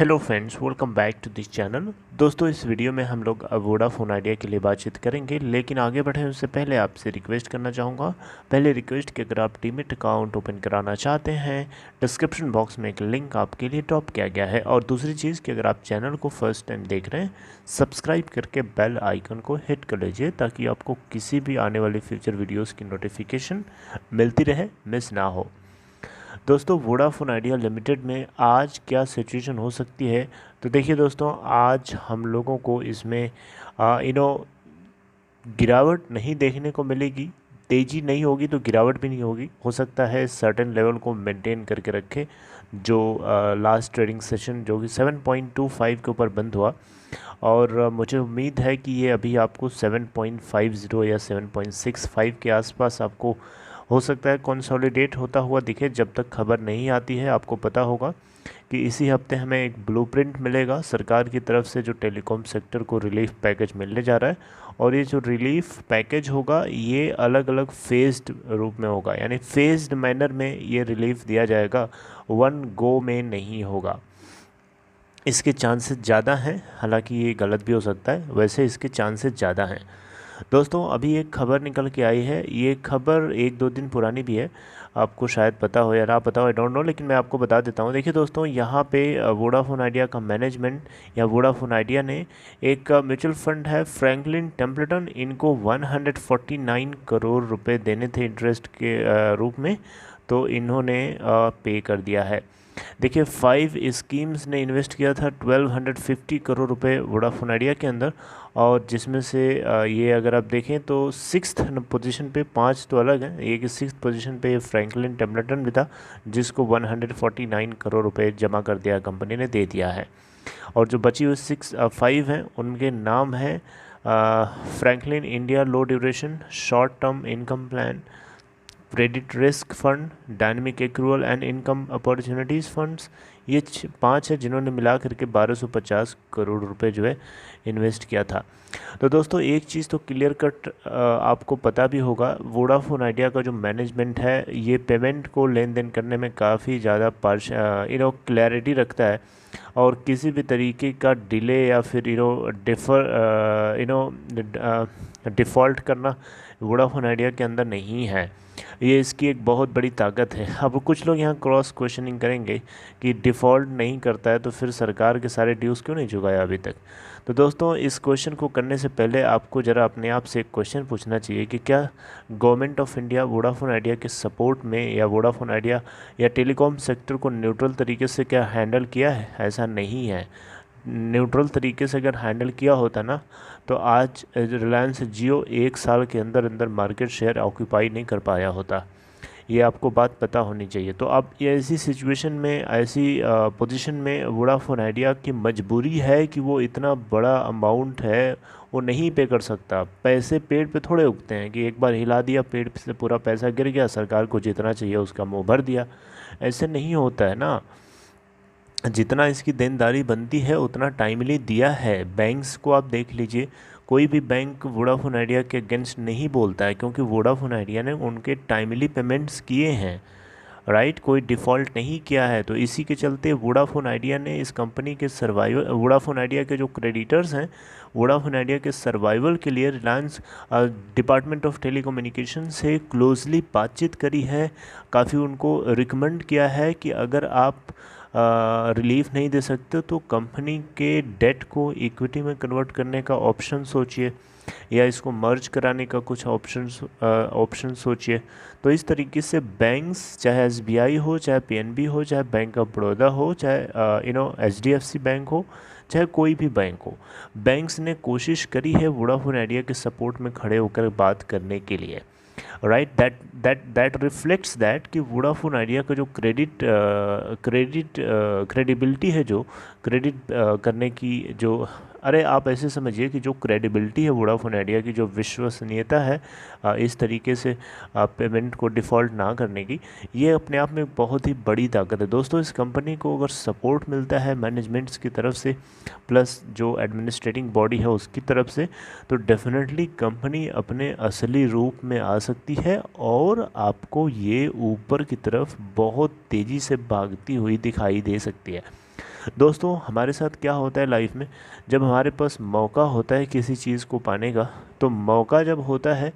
Hello friends, welcome back to this channel. दोस्तों, इस video में हम लोग वोडाफोन आइडिया के लिए बातचीत करेंगे, लेकिन आगे बढ़े उससे पहले आपसे रिक्वेस्ट करना चाहूँगा। पहले रिक्वेस्ट कि अगर आप डीमैट अकाउंट ओपन कराना चाहते हैं, डिस्क्रिप्शन बॉक्स में एक लिंक आपके लिए ड्रॉप किया गया है। और दूसरी चीज़ कि अगर आप चैनल को फर्स्ट टाइम देख रहे हैं, सब्सक्राइब करके बेल आइकन को हिट कर लीजिए ताकि आपको किसी भी आने वाली फ्यूचर वीडियोज़ की नोटिफिकेशन मिलती रहे, मिस ना हो। दोस्तों, वोडाफोन आइडिया लिमिटेड में आज क्या सिचुएशन हो सकती है? तो देखिए दोस्तों, आज हम लोगों को इसमें गिरावट नहीं देखने को मिलेगी। तेज़ी नहीं होगी तो गिरावट भी नहीं होगी। हो सकता है सर्टेन लेवल को मेंटेन करके रखे, जो लास्ट ट्रेडिंग सेशन जो कि 7.25 के ऊपर बंद हुआ। और मुझे उम्मीद है कि ये अभी आपको 7.50 या 7.65 के आसपास आपको हो सकता है कंसोलिडेट होता हुआ दिखे। जब तक खबर नहीं आती है, आपको पता होगा कि इसी हफ्ते हमें एक ब्लूप्रिंट मिलेगा सरकार की तरफ से, जो टेलीकॉम सेक्टर को रिलीफ पैकेज मिलने जा रहा है। और ये जो रिलीफ पैकेज होगा, ये अलग अलग फेज्ड रूप में होगा, यानी फेज्ड मैनर में ये रिलीफ दिया जाएगा, वन गो में नहीं होगा। इसके चांसेस ज़्यादा हैं, हालांकि ये गलत भी हो सकता है, वैसे इसके चांसेस ज़्यादा हैं। दोस्तों, अभी एक खबर निकल के आई है। ये खबर 1-2 दिन पुरानी भी है, आपको शायद पता हो या ना पता हो, आई डोंट नो, लेकिन मैं आपको बता देता हूँ। देखिए दोस्तों, यहाँ पे वोडाफोन आइडिया का मैनेजमेंट या वोडाफोन आइडिया ने एक म्यूचुअल फंड है फ्रैंकलिन टेम्पलेटन, इनको 149 करोड़ रुपए देने थे इंटरेस्ट के रूप में, तो इन्होंने पे कर दिया है। देखिए, 5 स्कीम्स ने इन्वेस्ट किया था 1250 करोड़ रुपए वोडाफोन आइडिया के अंदर, और जिसमें से ये अगर आप देखें तो 6th पोजीशन पे, 5 तो अलग हैं, एक 6th पोजीशन पे फ्रैंकलिन टेम्पलेटन भी था, जिसको 149 करोड़ रुपए जमा कर दिया, कंपनी ने दे दिया है। और जो बची हुई 5 हैं, उनके नाम हैं Franklin India low duration short term income plan, credit risk fund, dynamic accrual and income opportunities funds. ये 5 है जिन्होंने मिला करके 1250 करोड़ रुपए जो है इन्वेस्ट किया था। तो दोस्तों, एक चीज़ तो क्लियर कट आपको पता भी होगा, वोडाफोन आइडिया का जो मैनेजमेंट है, ये पेमेंट को लेन देन करने में काफ़ी ज़्यादा क्लैरिटी रखता है, और किसी भी तरीके का डिले या फिर डिफ़ॉल्ट करना वोडाफोन आइडिया के अंदर नहीं है। ये इसकी एक बहुत बड़ी ताकत है। अब कुछ लोग यहाँ क्रॉस क्वेश्चनिंग करेंगे कि डिफ़ॉल्ट नहीं करता है तो फिर सरकार के सारे ड्यूज़ क्यों नहीं चुकाया अभी तक। तो दोस्तों, इस क्वेश्चन को करने से पहले आपको ज़रा अपने आप से एक क्वेश्चन पूछना चाहिए कि क्या government of India Vodafone idea के सपोर्ट में, या वोडाफोन आइडिया या टेलीकॉम सेक्टर को न्यूट्रल तरीके से क्या हैंडल किया है? ऐसा नहीं है। न्यूट्रल तरीके से अगर हैंडल किया होता ना, तो आज रिलायंस जियो 1 साल के अंदर अंदर मार्केट शेयर ऑक्यूपाई नहीं कर पाया होता। ये आपको बात पता होनी चाहिए। तो अब ये ऐसी सिचुएशन में, ऐसी पोजीशन में वोडाफोन आइडिया की मजबूरी है कि वो इतना बड़ा अमाउंट है, वो नहीं पे कर सकता। पैसे पेड़ पे थोड़े उगते हैं कि एक बार हिला दिया, पेड़ से पूरा पैसा गिर गया, सरकार को जितना चाहिए उसका मुँह भर दिया। ऐसे नहीं होता है ना। जितना इसकी देनदारी बनती है उतना टाइमली दिया है। बैंक्स को आप देख लीजिए, कोई भी बैंक वोडाफोन आइडिया के अगेंस्ट नहीं बोलता है, क्योंकि वोडाफोन आइडिया ने उनके टाइमली पेमेंट्स किए हैं, राइट। कोई डिफ़ॉल्ट नहीं किया है। तो इसी के चलते वोडाफोन आइडिया ने इस कंपनी के सर्वाइवल, वोडाफोन आइडिया के जो क्रेडिटर्स हैं, वोडाफोन आइडिया के सर्वाइवल के लिए रिलायंस डिपार्टमेंट ऑफ टेलीकम्युनिकेशन से क्लोजली बातचीत करी है। काफ़ी उनको रिकमेंड किया है कि अगर आप रिलीफ नहीं दे सकते तो कंपनी के डेट को इक्विटी में कन्वर्ट करने का ऑप्शन सोचिए, या इसको मर्ज कराने का कुछ ऑप्शन सोचिए। तो इस तरीके से बैंक्स, चाहे एसबीआई हो, चाहे पीएनबी हो, चाहे बैंक ऑफ बड़ौदा हो, चाहे एचडीएफसी बैंक हो, चाहे कोई भी बैंक हो, बैंक्स ने कोशिश करी है वोडाफोन आइडिया के सपोर्ट में खड़े होकर बात करने के लिए, राइट। दैट रिफ्लेक्ट्स दैट कि वोडाफोन आइडिया का जो क्रेडिबिलिटी है, जो क्रेडिट करने की जो, अरे आप ऐसे समझिए कि जो क्रेडिबिलिटी है वोडाफोन आइडिया की, जो विश्वसनीयता है इस तरीके से पेमेंट को डिफ़ॉल्ट ना करने की, ये अपने आप में बहुत ही बड़ी ताकत है। दोस्तों, इस कंपनी को अगर सपोर्ट मिलता है मैनेजमेंट्स की तरफ से, प्लस जो एडमिनिस्ट्रेटिंग बॉडी है उसकी तरफ से, तो डेफिनेटली कंपनी अपने असली रूप में आ सकती है, और आपको ये ऊपर की तरफ बहुत तेज़ी से भागती हुई दिखाई दे सकती है। दोस्तों हमारे साथ क्या होता है लाइफ में, जब हमारे पास मौका होता है किसी चीज़ को पाने का, तो मौका जब होता है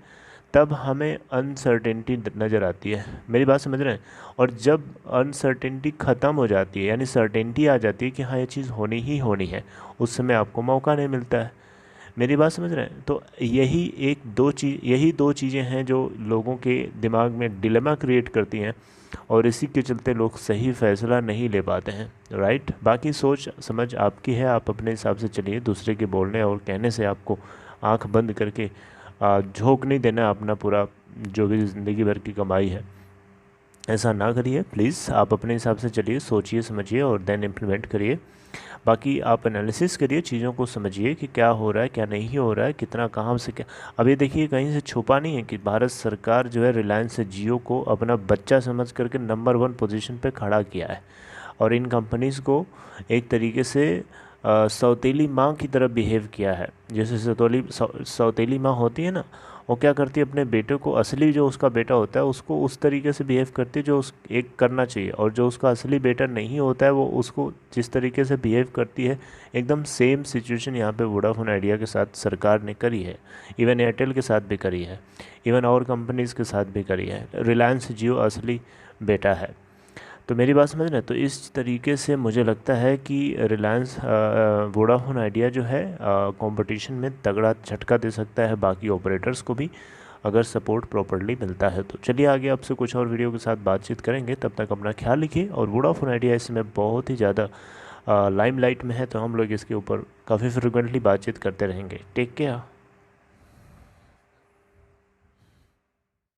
तब हमें अनसर्टेनिटी नज़र आती है। मेरी बात समझ रहे हैं? और जब अनसर्टेनिटी ख़त्म हो जाती है, यानी सर्टेनिटी आ जाती है कि हाँ ये चीज़ होनी ही होनी है, उस समय आपको मौका नहीं मिलता है। मेरी बात समझ रहे हैं? तो यही दो चीज़ें हैं जो लोगों के दिमाग में डिलेमा क्रिएट करती हैं, और इसी के चलते लोग सही फैसला नहीं ले पाते हैं। राइट? बाकी सोच समझ आपकी है, आप अपने हिसाब से चलिए। दूसरे के बोलने और कहने से आपको आंख बंद करके झोंक नहीं देना अपना पूरा जो भी ज़िंदगी भर की कमाई है। ऐसा ना करिए प्लीज़, आप अपने हिसाब से चलिए, सोचिए समझिए और देन इम्प्लीमेंट करिए। बाकी आप एनालिसिस करिए, चीज़ों को समझिए कि क्या हो रहा है क्या नहीं हो रहा है, कितना कहाँ से क्या। अब ये देखिए, कहीं से छुपा नहीं है कि भारत सरकार जो है रिलायंस जियो को अपना बच्चा समझ करके नंबर 1 पोजीशन पे खड़ा किया है, और इन कंपनीज़ को एक तरीके से सौतेली माँ की तरह बिहेव किया है। जैसे सौतेली माँ होती है ना, वो क्या करती है, अपने बेटे को, असली जो उसका बेटा होता है उसको उस तरीके से बिहेव करती है जो उस एक करना चाहिए, और जो उसका असली बेटा नहीं होता है वो उसको जिस तरीके से बिहेव करती है, एकदम सेम सिचुएशन यहाँ पे वोडाफोन आइडिया के साथ सरकार ने करी है। इवन एयरटेल के साथ भी करी है, इवन और कंपनीज़ के साथ भी करी है। रिलायंस जियो असली बेटा है। तो मेरी बात समझ रहे हैं? तो इस तरीके से मुझे लगता है कि रिलायंस वोडाफोन आइडिया जो है कंपटीशन में तगड़ा झटका दे सकता है बाकी ऑपरेटर्स को भी, अगर सपोर्ट प्रॉपरली मिलता है तो। चलिए आगे आपसे कुछ और वीडियो के साथ बातचीत करेंगे, तब तक अपना ख्याल रखिए। और वोडाफोन आइडिया इसमें बहुत ही ज़्यादा लाइमलाइट में है, तो हम लोग इसके ऊपर काफ़ी फ्रिक्वेंटली बातचीत करते रहेंगे। Take care.